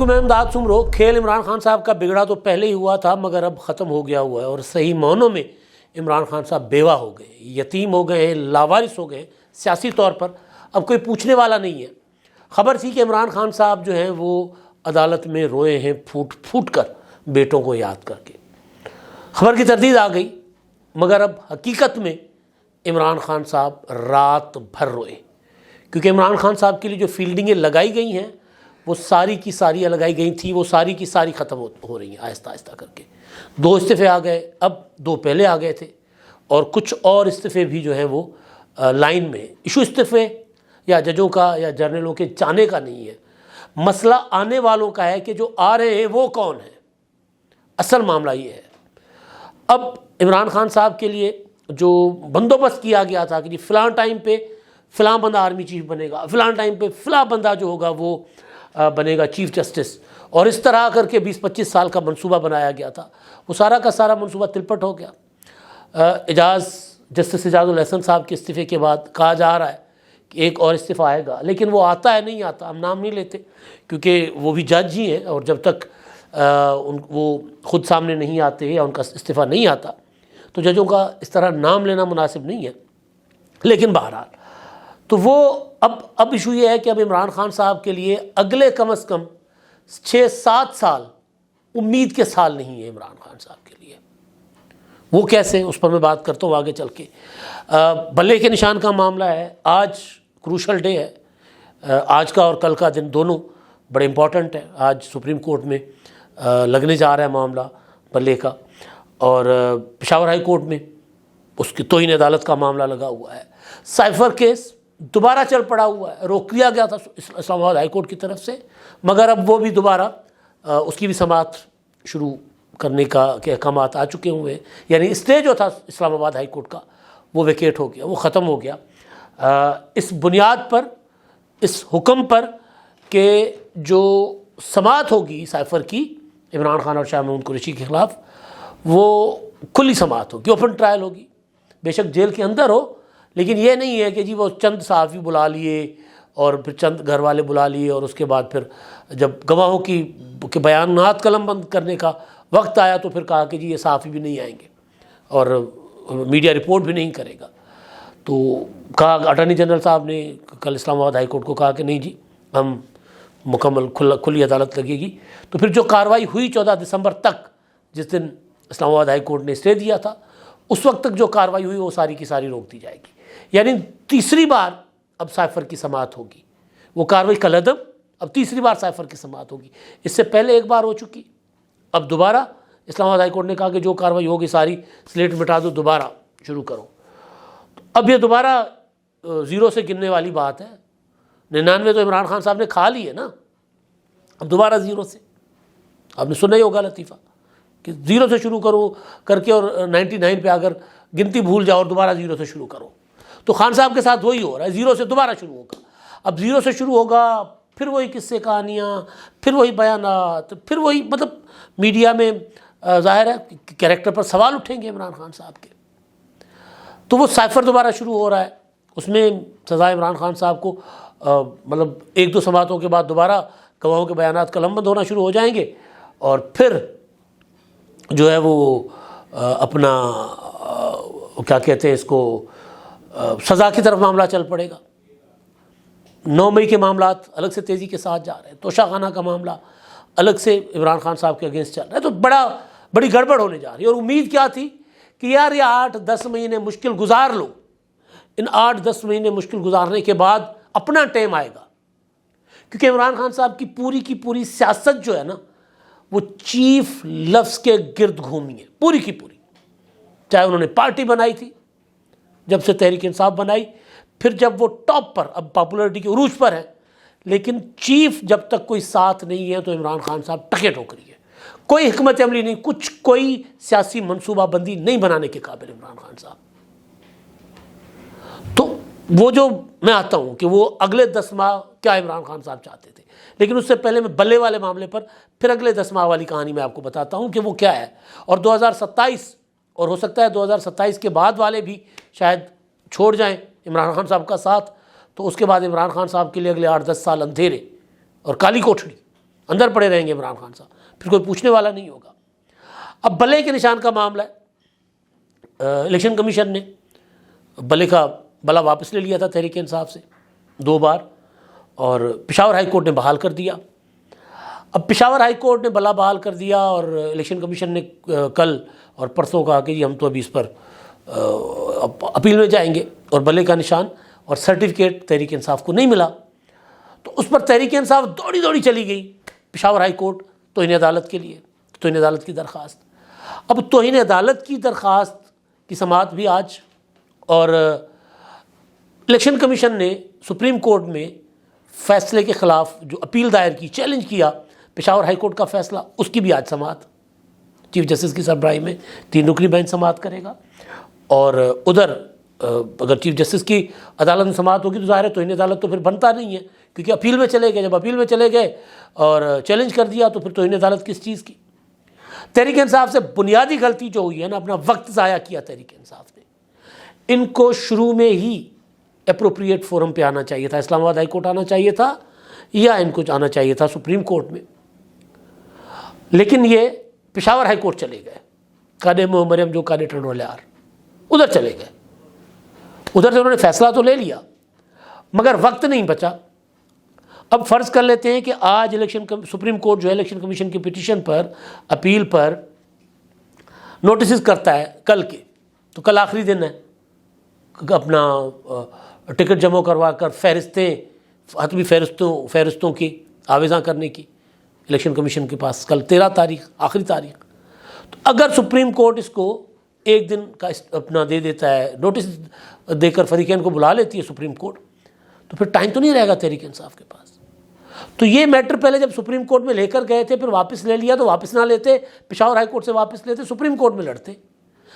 کو میں امداد سمرو کھیل عمران خان صاحب کا بگڑا تو پہلے ہی ہوا تھا مگر اب ختم ہو گیا ہوا ہے، اور صحیح معنوں میں عمران خان صاحب بیوہ ہو گئے، یتیم ہو گئے ہیں، لاوارث ہو گئے سیاسی طور پر، اب کوئی پوچھنے والا نہیں ہے۔ خبر تھی کہ عمران خان صاحب جو ہیں وہ عدالت میں روئے ہیں پھوٹ پھوٹ کر بیٹوں کو یاد کر کے، خبر کی تردید آ گئی، مگر اب حقیقت میں عمران خان صاحب رات بھر روئے، کیونکہ عمران خان صاحب کے لیے جو فیلڈنگیں لگائی گئی ہیں وہ ساری کی ساری لگائی گئی تھیں، وہ ساری کی ساری ختم ہو رہی ہیں آہستہ آہستہ کر کے۔ 2 استعفے آ گئے، اب 2 پہلے آ گئے تھے، اور کچھ اور استعفے بھی جو ہیں وہ لائن میں۔ ایشو استعفے یا ججوں کا یا جرنلوں کے جانے کا نہیں ہے، مسئلہ آنے والوں کا ہے کہ جو آ رہے ہیں وہ کون ہیں۔ اصل معاملہ یہ ہے، اب عمران خان صاحب کے لیے جو بندوبست کیا گیا تھا کہ جی فلاں ٹائم پہ فلاں بندہ آرمی چیف بنے گا، فلاں ٹائم پہ فلاں بندہ جو ہوگا وہ بنے گا چیف جسٹس، اور اس طرح کر کے 20-25 سال کا منصوبہ بنایا گیا تھا، وہ سارا کا سارا منصوبہ تلپٹ ہو گیا۔ جسٹس اعجاز الاحسن صاحب کے استعفے کے بعد کہا جا رہا ہے کہ ایک اور استعفیٰ آئے گا، لیکن وہ آتا ہے نہیں آتا، ہم نام نہیں لیتے کیونکہ وہ بھی جج ہی ہیں، اور جب تک وہ خود سامنے نہیں آتے یا ان کا استعفیٰ نہیں آتا تو ججوں کا اس طرح نام لینا مناسب نہیں ہے۔ لیکن بہرحال تو وہ اب ایشو یہ ہے کہ اب عمران خان صاحب کے لیے اگلے کم از کم 6-7 سال امید کے سال نہیں ہے عمران خان صاحب کے لیے۔ وہ کیسے، اس پر میں بات کرتا ہوں آگے چل کے۔ بلے کے نشان کا معاملہ ہے، آج کروشل ڈے ہے، آج کا اور کل کا دن دونوں بڑے امپورٹنٹ ہیں۔ آج سپریم کورٹ میں لگنے جا رہا ہے معاملہ بلے کا، اور پشاور ہائی کورٹ میں اس کی توہین عدالت کا معاملہ لگا ہوا ہے۔ سائفر کیس دوبارہ چل پڑا ہوا ہے، روک لیا گیا تھا اسلام آباد ہائی کورٹ کی طرف سے، مگر اب وہ بھی دوبارہ اس کی بھی سماعت شروع کرنے کے احکامات آ چکے ہوئے ہیں، یعنی اسٹے جو تھا اسلام آباد ہائی کورٹ کا وہ ویکیٹ ہو گیا، وہ ختم ہو گیا، اس بنیاد پر، اس حکم پر کہ جو سماعت ہوگی سائفر کی عمران خان اور شاہ محمود قریشی کے خلاف، وہ کھلی سماعت ہوگی، اوپن ٹرائل ہوگی، بے شک جیل کے اندر ہو، لیکن یہ نہیں ہے کہ جی وہ چند صحافی بلا لیے اور پھر چند گھر والے بلا لیے، اور اس کے بعد پھر جب گواہوں کے بیانات قلم بند کرنے کا وقت آیا تو پھر کہا کہ جی یہ صحافی بھی نہیں آئیں گے اور میڈیا رپورٹ بھی نہیں کرے گا۔ تو کہا اٹارنی جنرل صاحب نے کل اسلام آباد ہائی کورٹ کو کہا کہ نہیں جی ہم مکمل کھلی عدالت لگے گی۔ تو پھر جو کارروائی ہوئی 14 دسمبر تک، جس دن اسلام آباد ہائی کورٹ نے اسٹے دیا تھا، اس وقت تک جو کارروائی ہوئی وہ ساری کی ساری روک دی جائے گی، یعنی تیسری بار اب سائفر کی سماعت ہوگی۔ وہ کارروائی کالعدم، اب تیسری بار سائفر کی سماعت ہوگی، اس سے پہلے ایک بار ہو چکی، اب دوبارہ اسلام آباد ہائی کورٹ نے کہا کہ جو کارروائی ہوگی ساری سلیٹ مٹا دو، دوبارہ شروع کرو۔ اب یہ دوبارہ زیرو سے گننے والی بات ہے، 99 تو عمران خان صاحب نے کھا لی ہے نا، اب دوبارہ زیرو سے۔ آپ نے سنا ہی ہوگا لطیفہ کہ زیرو سے شروع کرو کر کے اور 99 پہ اگر گنتی بھول جاؤ اور دوبارہ زیرو سے شروع کرو، تو خان صاحب کے ساتھ وہی ہو رہا ہے، زیرو سے دوبارہ شروع ہوگا۔ اب زیرو سے شروع ہوگا، پھر وہی قصے کہانیاں، پھر وہی بیانات، پھر وہی، مطلب میڈیا میں ظاہر ہے کیریکٹر پر سوال اٹھیں گے عمران خان صاحب کے۔ تو وہ سائفر دوبارہ شروع ہو رہا ہے، اس میں سزا عمران خان صاحب کو مطلب 1-2 سماعتوں کے بعد دوبارہ گواہوں کے بیانات قلم بند ہونا شروع ہو جائیں گے، اور پھر جو ہے وہ اپنا کیا کہتے ہیں اس کو، سزا کی طرف معاملہ چل پڑے گا۔ 9 مئی کے معاملات الگ سے تیزی کے ساتھ جا رہے ہیں، توشہ خانہ کا معاملہ الگ سے عمران خان صاحب کے اگینسٹ چل رہا ہے، تو بڑی گڑبڑ ہونے جا رہی ہے۔ اور امید کیا تھی کہ یار یہ 8-10 مہینے مشکل گزار لو، ان 8-10 مہینے مشکل گزارنے کے بعد اپنا ٹائم آئے گا، کیونکہ عمران خان صاحب کی پوری سیاست جو ہے نا وہ چیف لفظ کے گرد گھومی ہے، پوری کی پوری، چاہے انہوں نے پارٹی بنائی تھی، جب سے تحریک انصاف بنائی، پھر جب وہ ٹاپ پر، اب پاپولرٹی کے عروج پر ہے، لیکن چیف جب تک کوئی ساتھ نہیں ہے تو عمران خان صاحب ٹکے ٹوکری ہے، کوئی حکمت عملی نہیں، کوئی سیاسی منصوبہ بندی نہیں بنانے کے قابل عمران خان صاحب۔ تو وہ جو میں آتا ہوں کہ وہ اگلے 10 ماہ کیا عمران خان صاحب چاہتے تھے، لیکن اس سے پہلے میں بلے والے معاملے پر پھر اگلے 10 ماہ والی کہانی میں آپ کو بتاتا ہوں کہ وہ کیا ہے، اور 2027 اور ہو سکتا ہے 2027 کے بعد والے بھی شاید چھوڑ جائیں عمران خان صاحب کا ساتھ، تو اس کے بعد عمران خان صاحب کے لیے اگلے 8-10 سال اندھیرے اور کالی کوٹھڑی اندر پڑے رہیں گے عمران خان صاحب، پھر کوئی پوچھنے والا نہیں ہوگا۔ اب بلے کے نشان کا معاملہ ہے، الیکشن کمیشن نے بلے کا بلا واپس لے لیا تھا تحریک انصاف سے 2 بار، اور پشاور ہائی کورٹ نے بحال کر دیا۔ اب پشاور ہائی کورٹ نے بلا بحال کر دیا، اور الیکشن کمیشن نے کل اور پرسوں کہا کہ جی ہم تو ابھی اس پر اپیل میں جائیں گے، اور بلے کا نشان اور سرٹیفکیٹ تحریک انصاف کو نہیں ملا، تو اس پر تحریک انصاف دوڑی دوڑی چلی گئی پشاور ہائی کورٹ توہین عدالت کے لیے، توہین عدالت کی درخواست۔ اب توہین عدالت کی درخواست کی سماعت بھی آج، اور الیکشن کمیشن نے سپریم کورٹ میں فیصلے کے خلاف جو اپیل دائر کی، چیلنج کیا پشاور ہائی کورٹ کا فیصلہ، اس کی بھی آج سماعت چیف جسٹس کی سربراہی میں 3 رکنی بینچ سماعت کرے گا۔ اور ادھر اگر چیف جسٹس کی عدالت میں سماعت ہوگی تو ظاہر ہے توہین عدالت تو پھر بنتا نہیں ہے، کیونکہ اپیل میں چلے گئے، جب اپیل میں چلے گئے اور چیلنج کر دیا تو پھر توہین عدالت کس چیز کی؟ تحریک انصاف سے بنیادی غلطی جو ہوئی ہے نا، اپنا وقت ضائع کیا تحریک انصاف نے۔ ان کو شروع میں ہی اپروپریٹ فورم پہ آنا چاہیے تھا، اسلام آباد ہائی کورٹ آنا چاہیے تھا، یا ان کو آنا چاہیے تھا سپریم کورٹ میں، لیکن یہ پشاور ہائی کورٹ چلے گئے، قاضی مریم جو قاضی ٹنڈولیار ادھر چلے گئے، ادھر سے انہوں نے فیصلہ تو لے لیا مگر وقت نہیں بچا۔ اب فرض کر لیتے ہیں کہ آج سپریم کورٹ جو ہے الیکشن کمیشن کی پٹیشن پر، اپیل پر نوٹسز کرتا ہے کل کے، تو کل آخری دن ہے اپنا ٹکٹ جمع کروا کر فہرستیں، حتمی فہرستوں کی آویزاں کرنے کی الیکشن کمیشن کے پاس کل 13 تاریخ آخری تاریخ۔ تو اگر سپریم کورٹ اس کو 1 دن کا اپنا دے دیتا ہے، نوٹس دے کر فریقین کو بلا لیتی ہے سپریم کورٹ، تو پھر ٹائم تو نہیں رہے گا تحریک انصاف کے پاس۔ تو یہ میٹر پہلے جب سپریم کورٹ میں لے کر گئے تھے، پھر واپس لے لیا، تو واپس نہ لیتے، پشاور ہائی کورٹ سے واپس لیتے، سپریم کورٹ میں لڑتے۔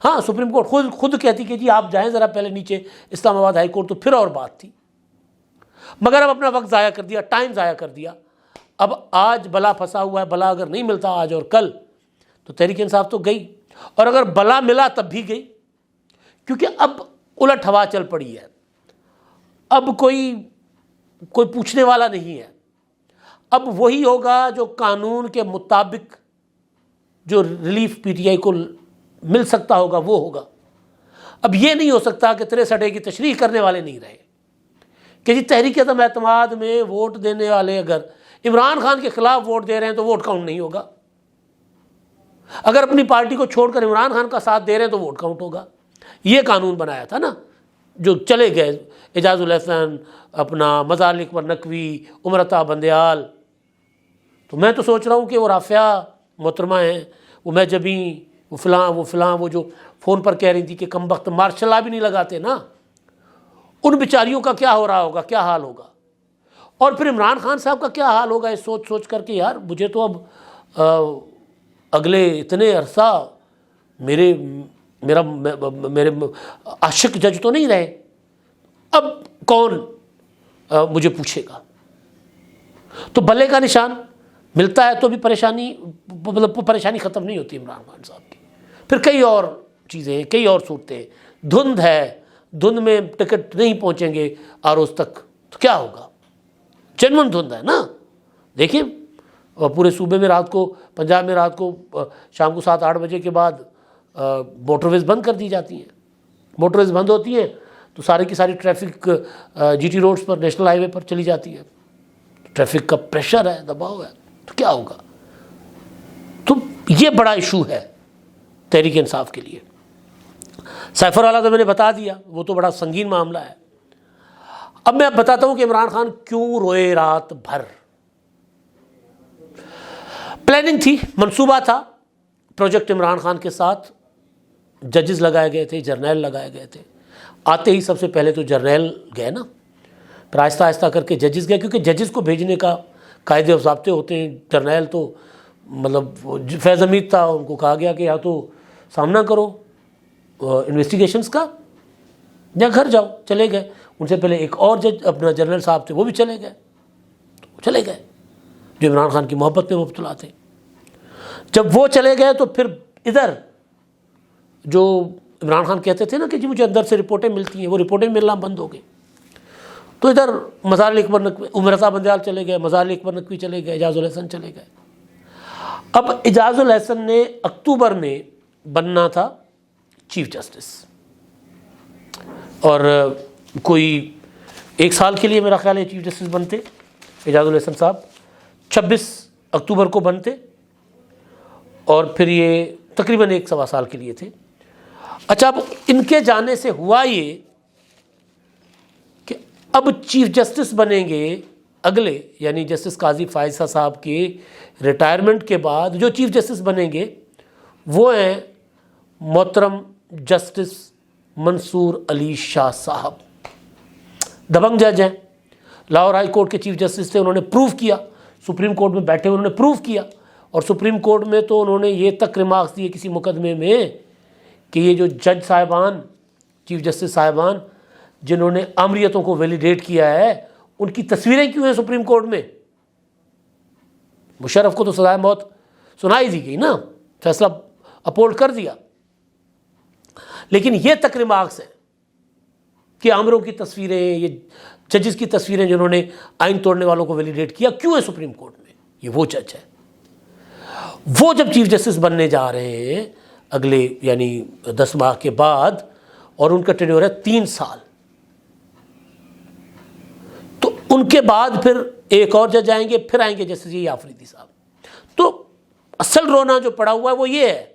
ہاں سپریم کورٹ خود کہتی کہ جی آپ جائیں ذرا پہلے نیچے اسلام آباد ہائی کورٹ، تو پھر اور بات تھی، مگر اب اپنا وقت ضائع کر دیا، ٹائم ضائع کر دیا۔ اب آج بلا پھنسا ہوا ہے، بلا اگر نہیں ملتا آج اور کل تو تحریک انصاف تو گئی، اور اگر بلا ملا تب بھی گئی، کیونکہ اب الٹ ہوا چل پڑی ہے، اب کوئی پوچھنے والا نہیں ہے۔ اب وہی ہوگا جو قانون کے مطابق جو ریلیف پی ٹی آئی کو مل سکتا ہوگا وہ ہوگا۔ اب یہ نہیں ہو سکتا کہ 63 کی تشریح کرنے والے نہیں رہے، کہ جی تحریک عدم اعتماد میں ووٹ دینے والے اگر عمران خان کے خلاف ووٹ دے رہے ہیں تو ووٹ کاؤنٹ نہیں ہوگا، اگر اپنی پارٹی کو چھوڑ کر عمران خان کا ساتھ دے رہے ہیں تو ووٹ کاؤنٹ ہوگا۔ یہ قانون بنایا تھا نا، جو چلے گئے اعجاز الحسن، اپنا مظہر علی اکبر نقوی، عمرتا بندیال۔ تو میں تو سوچ رہا ہوں کہ وہ رافعہ محترمہ ہیں، وہ میں جبھی وہ فلاں وہ جو فون پر کہہ رہی تھی کہ کم وقت مارشل لا بھی نہیں لگاتے نا، ان بیچاریوں کا کیا ہو رہا ہوگا، کیا حال ہوگا، اور پھر عمران خان صاحب کا کیا حال ہوگا، یہ سوچ کر کے یار مجھے تو اب اگلے اتنے عرصہ میرے عاشق جج تو نہیں رہے، اب کون مجھے پوچھے گا۔ تو بلے کا نشان ملتا ہے تو بھی پریشانی ختم نہیں ہوتی عمران خان صاحب کی، پھر کئی اور چیزیں ہیں، کئی اور صورتیں، دھند ہے، دھند میں ٹکٹ نہیں پہنچیں گے آروز تک تو کیا ہوگا، جنون دھند ہے نا۔ دیکھیں پورے صوبے میں رات کو، پنجاب میں رات کو شام کو 7-8 بجے کے بعد موٹر ویز بند کر دی جاتی ہیں، موٹر ویز بند ہوتی ہیں تو ساری کی ساری ٹریفک جی ٹی روڈز پر، نیشنل ہائی وے پر چلی جاتی ہے، ٹریفک کا پریشر ہے، دباؤ ہے، تو کیا ہوگا۔ تو یہ بڑا ایشو ہے تحریک انصاف کے لیے۔ سیفر والا تو میں نے بتا دیا، وہ تو بڑا سنگین معاملہ ہے۔ اب میں بتاتا ہوں کہ عمران خان کیوں روئے رات بھر۔ پلاننگ تھی، منصوبہ تھا، پروجیکٹ عمران خان کے ساتھ ججز لگائے گئے تھے، جرنیل لگائے گئے تھے۔ آتے ہی سب سے پہلے تو جرنیل گئے نا، پھر آہستہ آہستہ کر کے ججز گئے، کیونکہ ججز کو بھیجنے کا قاعدے و ضابطے ہوتے ہیں۔ جرنیل تو مطلب فیض حمید تھا، ان کو کہا گیا کہ یا تو سامنا کرو انویسٹیگیشنز کا یا گھر جاؤ، چلے گئے۔ ان سے پہلے ایک اور جج اپنا جنرل صاحب تھے، وہ بھی چلے گئے، چلے گئے جو عمران خان کی محبت میں مبتلا تھے۔ جب وہ چلے گئے تو پھر ادھر جو عمران خان کہتے تھے نا کہ جی مجھے اندر سے رپورٹیں ملتی ہیں، وہ رپورٹیں ملنا بند ہو گئی۔ تو ادھر مظاہر اکبر نقوی، عمر رضا بندیال چلے گئے، مظاہر اکبر نقوی چلے گئے، اعجاز الحسن چلے گئے۔ اب اعجاز الحسن نے اکتوبر میں بننا تھا چیف جسٹس، اور کوئی 1 سال کے لیے میرا خیال ہے چیف جسٹس بنتے اعجاز الحسن صاحب، 26 اکتوبر کو بنتے، اور پھر یہ تقریباً 1 سوا سال کے لیے تھے۔ اچھا، اب ان کے جانے سے ہوا یہ کہ اب چیف جسٹس بنیں گے اگلے، یعنی جسٹس قاضی فائزہ صاحب کے ریٹائرمنٹ کے بعد جو چیف جسٹس بنیں گے وہ ہیں محترم جسٹس منصور علی شاہ صاحب، دبنگ جج ہیں، لاہور ہائی کورٹ کے چیف جسٹس تھے، انہوں نے پروف کیا، سپریم کورٹ میں بیٹھے انہوں نے پروف کیا، اور سپریم کورٹ میں تو انہوں نے یہ تک ریمارکس دیے کسی مقدمے میں کہ یہ جو جج صاحبان، چیف جسٹس صاحبان جنہوں نے آمریتوں کو ویلیڈیٹ کیا ہے، ان کی تصویریں کیوں ہیں سپریم کورٹ میں؟ مشرف کو تو سزائے موت سنائی دی گئی نا، فیصلہ اپولڈ کر دیا، لیکن یہ تک ریمارکس ہیں کہ آمروں کی تصویریں، یہ ججز کی تصویریں جنہوں نے آئین توڑنے والوں کو ویلیڈیٹ کیا کیوں ہے سپریم کورٹ میں؟ یہ وہ جج ہے، وہ جب چیف جسٹس بننے جا رہے ہیں اگلے یعنی 10 ماہ کے بعد، اور ان کا ٹینیور ہے 3 سال، تو ان کے بعد پھر ایک اور جج آئیں گے، پھر آئیں گے جسٹس آفریدی صاحب۔ تو اصل رونا جو پڑا ہوا ہے وہ یہ ہے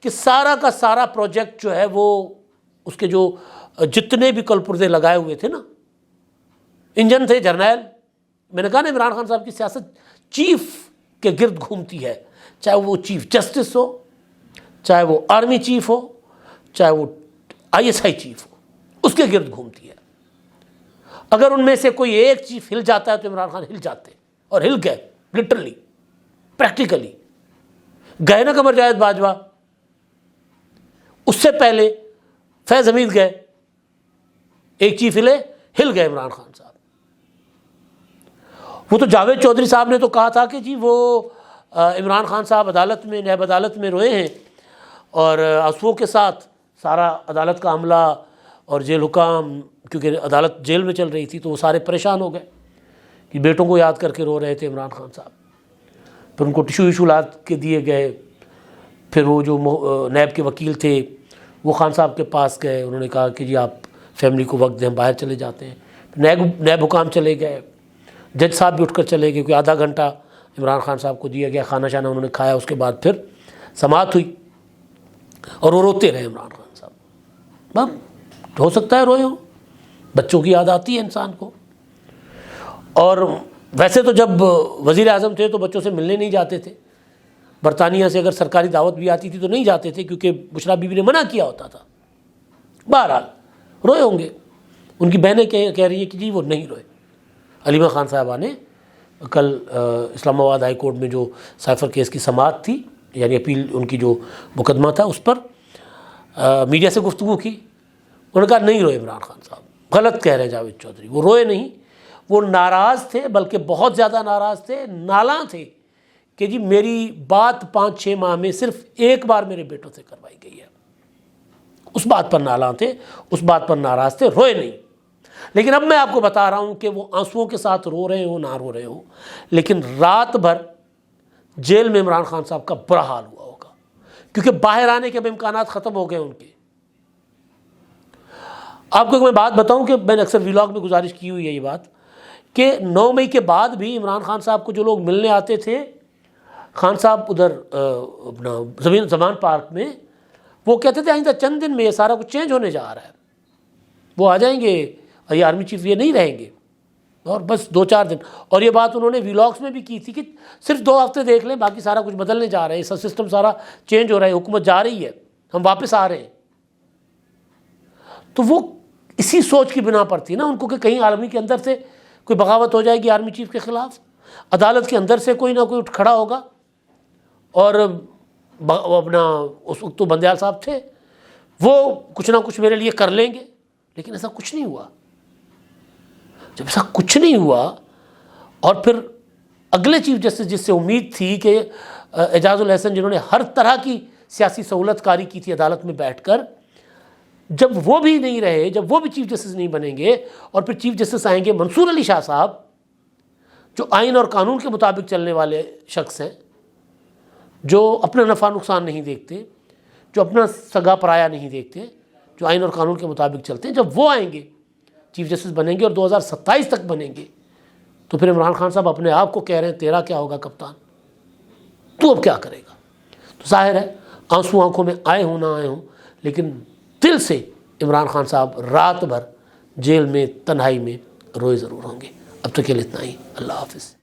کہ سارا کا سارا پروجیکٹ جو ہے وہ اس کے جو جتنے بھی کلپردے لگائے ہوئے تھے نا، انجن تھے جرنیل، میں نے کہا نا عمران خان صاحب کی سیاست چیف کے گرد گھومتی ہے، چاہے وہ چیف جسٹس ہو، چاہے وہ آرمی چیف ہو، چاہے وہ ISI چیف ہو، اس کے گرد گھومتی ہے۔ اگر ان میں سے کوئی ایک چیف ہل جاتا ہے تو عمران خان ہل جاتے، اور ہل گئے لٹرلی، پریکٹیکلی گئے نا قمر جاوید باجوہ، اس سے پہلے فیض حمید گئے، ایک چیف ہل گئے عمران خان صاحب۔ وہ تو جاوید چودھری صاحب نے تو کہا تھا کہ جی وہ عمران خان صاحب عدالت میں، نیب عدالت میں روئے ہیں، اور آنسوؤں کے ساتھ سارا عدالت کا عملہ اور جیل حکام، کیونکہ عدالت جیل میں چل رہی تھی تو وہ سارے پریشان ہو گئے کہ بیٹوں کو یاد کر کے رو رہے تھے عمران خان صاحب۔ پھر ان کو ٹشو وشو لا کے دیے گئے، پھر وہ جو نیب کے وکیل تھے وہ خان صاحب کے پاس گئے، انہوں نے کہا کہ جی آپ فیملی کو وقت دیں، ہم باہر چلے جاتے ہیں۔ نیب حکام چلے گئے، جج صاحب بھی اٹھ کر چلے گئے، کیونکہ آدھا گھنٹہ عمران خان صاحب کو دیا گیا، کھانا شانا انہوں نے کھایا، اس کے بعد پھر سماعت ہوئی، اور وہ روتے رہے عمران خان صاحب۔ اب ہو سکتا ہے روئے ہوں، بچوں کی یاد آتی ہے انسان کو، اور ویسے تو جب وزیر اعظم تھے تو بچوں سے ملنے نہیں جاتے تھے، برطانیہ سے اگر سرکاری دعوت بھی آتی تھی تو نہیں جاتے تھے کیونکہ بشریٰ بی بی نے منع کیا ہوتا تھا۔ بہرحال روئے ہوں گے، ان کی بہنیں کہہ رہی ہیں کہ جی وہ نہیں روئے۔ علیمہ خان صاحبہ نے کل اسلام آباد ہائی کورٹ میں جو سائفر کیس کی سماعت تھی، یعنی اپیل ان کی جو مقدمہ تھا، اس پر میڈیا سے گفتگو کی، انہوں نے کہا نہیں روئے عمران خان صاحب، غلط کہہ رہے ہیں جاوید چودھری، وہ روئے نہیں، وہ ناراض تھے، بلکہ بہت زیادہ ناراض تھے، نالاں تھے کہ جی میری بات 5-6 ماہ میں صرف ایک بار میرے بیٹوں سے کروائی گئی ہے، اس بات پر نالاں تھے، اس بات پر ناراض تھے، روئے نہیں۔ لیکن اب میں آپ کو بتا رہا ہوں کہ وہ آنسوؤں کے ساتھ رو رہے ہوں نہ رو رہے ہوں، لیکن رات بھر جیل میں عمران خان صاحب کا برا حال ہوا ہوگا، کیونکہ باہر آنے کے اب امکانات ختم ہو گئے ان کے۔ آپ کو ایک میں بات بتاؤں کہ میں نے اکثر ویلاگ میں گزارش کی ہوئی ہے یہ بات، کہ 9 مئی کے بعد بھی عمران خان صاحب کو جو لوگ ملنے آتے تھے، خان صاحب ادھر اپنا زمان پارک میں، وہ کہتے تھے آئندہ چند دن میں یہ سارا کچھ چینج ہونے جا رہا ہے، وہ آ جائیں گے، یہ آرمی چیف یہ نہیں رہیں گے، اور بس 2-4 دن۔ اور یہ بات انہوں نے ویلاگس میں بھی کی تھی کہ صرف 2 ہفتے دیکھ لیں، باقی سارا کچھ بدلنے جا رہے ہیں، سسٹم سارا چینج ہو رہا ہے، حکومت جا رہی ہے، ہم واپس آ رہے ہیں۔ تو وہ اسی سوچ کی بنا پر تھی نا ان کو کہ کہیں عالمی کے اندر سے کوئی بغاوت ہو جائے گی آرمی چیف کے خلاف، عدالت کے اندر سے کوئی نہ کوئی اٹھ کھڑا ہوگا، اور اپنا اس وقت تو بندیال صاحب تھے، وہ کچھ نہ کچھ میرے لیے کر لیں گے، لیکن ایسا کچھ نہیں ہوا۔ جب ایسا کچھ نہیں ہوا، اور پھر اگلے چیف جسٹس جس سے امید تھی کہ اعجاز الحسن، جنہوں نے ہر طرح کی سیاسی سہولت کاری کی تھی عدالت میں بیٹھ کر، جب وہ بھی نہیں رہے، جب وہ بھی چیف جسٹس نہیں بنیں گے، اور پھر چیف جسٹس آئیں گے منصور علی شاہ صاحب، جو آئین اور قانون کے مطابق چلنے والے شخص ہیں، جو اپنا نفع نقصان نہیں دیکھتے، جو اپنا سگا پرایا نہیں دیکھتے، جو آئین اور قانون کے مطابق چلتے ہیں، جب وہ آئیں گے چیف جسٹس بنیں گے اور 2027 تک بنیں گے، تو پھر عمران خان صاحب اپنے آپ کو کہہ رہے ہیں تیرا کیا ہوگا کپتان، تو اب کیا کرے گا؟ تو ظاہر ہے آنسو آنکھوں میں آئے ہوں نہ آئے ہوں، لیکن دل سے عمران خان صاحب رات بھر جیل میں تنہائی میں روئے ضرور ہوں گے۔ اب تک کے لیے اتنا ہی، اللہ حافظ۔